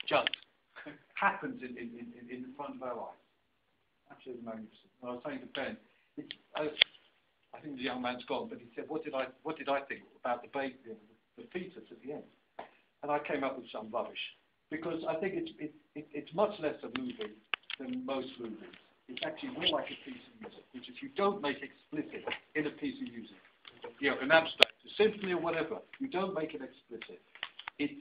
just happens in front of our eyes. Absolutely magnificent. And I was saying to Ben, I think the young man's gone, but he said, what did I think about the baby, the fetus at the end? And I came up with some rubbish, because I think it's much less a movie than most movies. It's actually more like a piece of music, which if you don't make explicit in a piece of music, you know, an abstract, a symphony or whatever, you don't make it explicit. It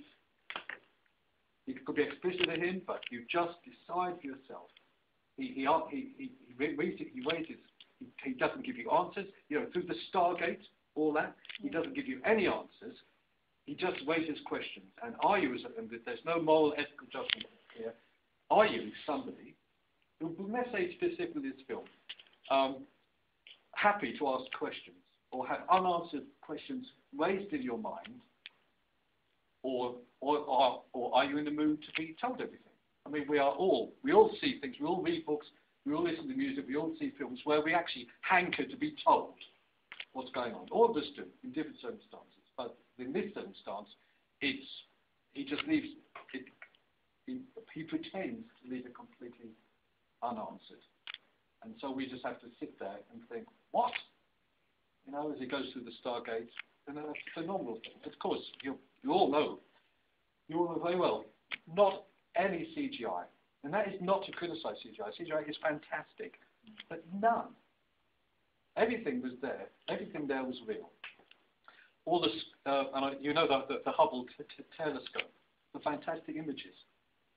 could be explicit to him, but you just decide for yourself. He doesn't give you answers. You know, through the Stargate, all that, he doesn't give you any answers. He just raises questions. And are you, and there's no moral, ethical judgment here, are you somebody who, let's say specifically this film, happy to ask questions, or have unanswered questions raised in your mind, or are you in the mood to be told everything? I mean, we all see things, we all read books, we all listen to music, we all see films where we actually hanker to be told what's going on. All of us do, in different circumstances. But in this circumstance, he just leaves it, he pretends to leave it completely unanswered. And so we just have to sit there and think, what? You know, as he goes through the Stargate, and that's a phenomenal thing. Of course, you all know very well, not any CGI. And that is not to criticize CGI. CGI is fantastic, but none. Everything was there. Everything there was real. All this, you know the Hubble telescope, the fantastic images.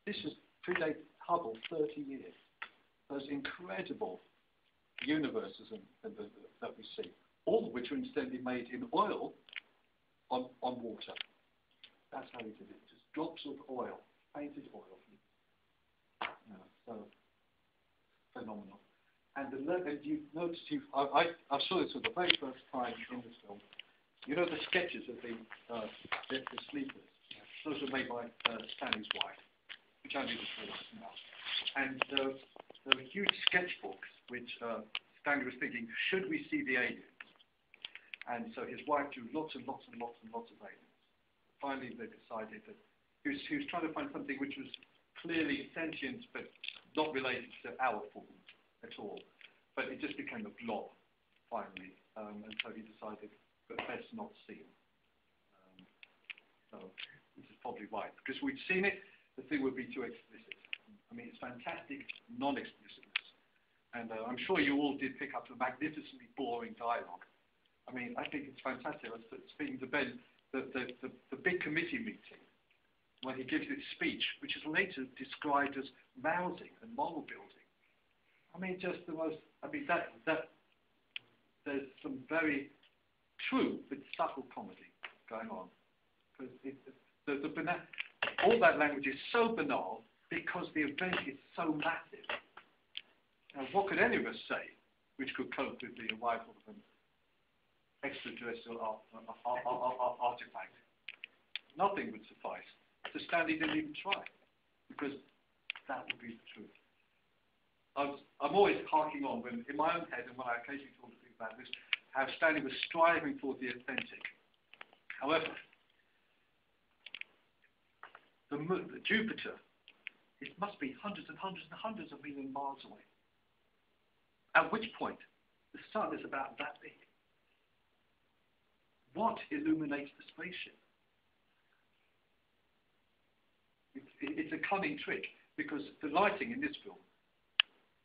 This was predates Hubble 30 years. Those incredible universes that we see, all of which were incidentally made in oil on water. That's how he did it. Just drops of oil, painted oil. So phenomenal. And you noticed, I saw this for the very first time in this film. You know the sketches of the sleepers. Those were made by Stanley's wife, which I didn't realise now. And there were huge sketchbooks which Stanley was thinking, should we see the aliens? And so his wife drew lots and lots and lots and lots of aliens. Finally, they decided that he was trying to find something which was clearly sentient but not related to our form at all. But it just became a blob, finally. And so he decided that best not see him. So this is probably right. Because we'd seen it, the thing would be too explicit. I mean, it's fantastic non-explicitness. And I'm sure you all did pick up the magnificently boring dialogue. I mean, I think it's fantastic. I was speaking to Ben, the big committee meeting, when he gives this speech, which is later described as rousing and moral building. I mean, just the most, I mean, there's some very true but subtle comedy going on. Because all that language is so banal because the event is so massive. Now, what could any of us say which could cope with the arrival of an extraterrestrial artifact? Nothing would suffice. So Stanley didn't even try, because that would be the truth. I'm always harking on, when in my own head, and when I occasionally talk to people about this, how Stanley was striving for the authentic. However, the Jupiter, it must be hundreds and hundreds and hundreds of million miles away. At which point, the sun is about that big. What illuminates the spaceship? It's a cunning trick, because the lighting in this film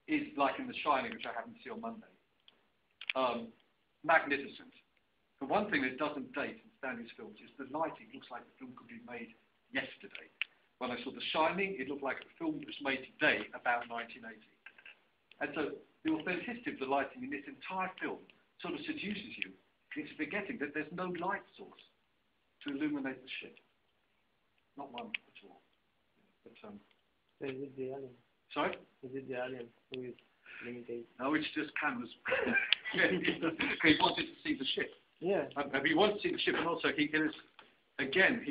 is like in The Shining, which I happened to see on Monday. Magnificent. The one thing that doesn't date in Stanley's films is the lighting looks like the film could be made yesterday. When I saw The Shining, it looked like a film that was made today, about 1980. And so the authenticity of the lighting in this entire film sort of seduces you into forgetting that there's no light source to illuminate the ship. Not one at all. But, is it the alien? Sorry? Is it the alien who is limited? No, it's just cameras. He wanted to see the ship. Yeah. He wanted to see the ship, and also he is, again,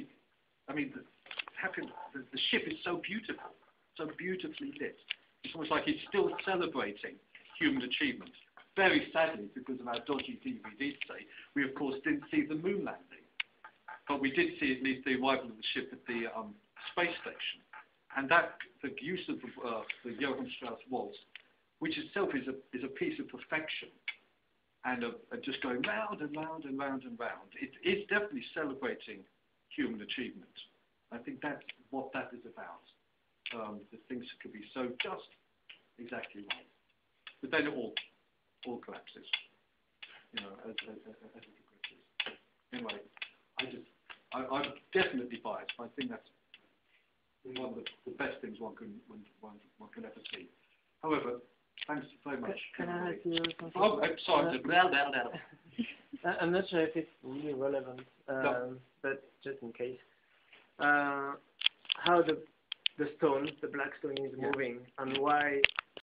the ship is so beautiful, so beautifully lit. It's almost like he's still celebrating human achievement. Very sadly, because of our dodgy DVD today, we of course didn't see the moon landing. But we did see at least the arrival of the ship at the space station. And that the use of the Johann Strauss waltz, which itself is a piece of perfection, and just going round and round and round and round. It is definitely celebrating human achievement. I think that's what that is about. The things could be so just exactly right, but then it all collapses, you know, as it progresses. Anyway, I'm definitely biased. I think that's one of the best things one can ever see. However, thanks very much. Can I ask you something? Oh, I'm sorry. I'm not sure if it's really relevant, No. but just in case. How the stone, the black stone, is moving, and why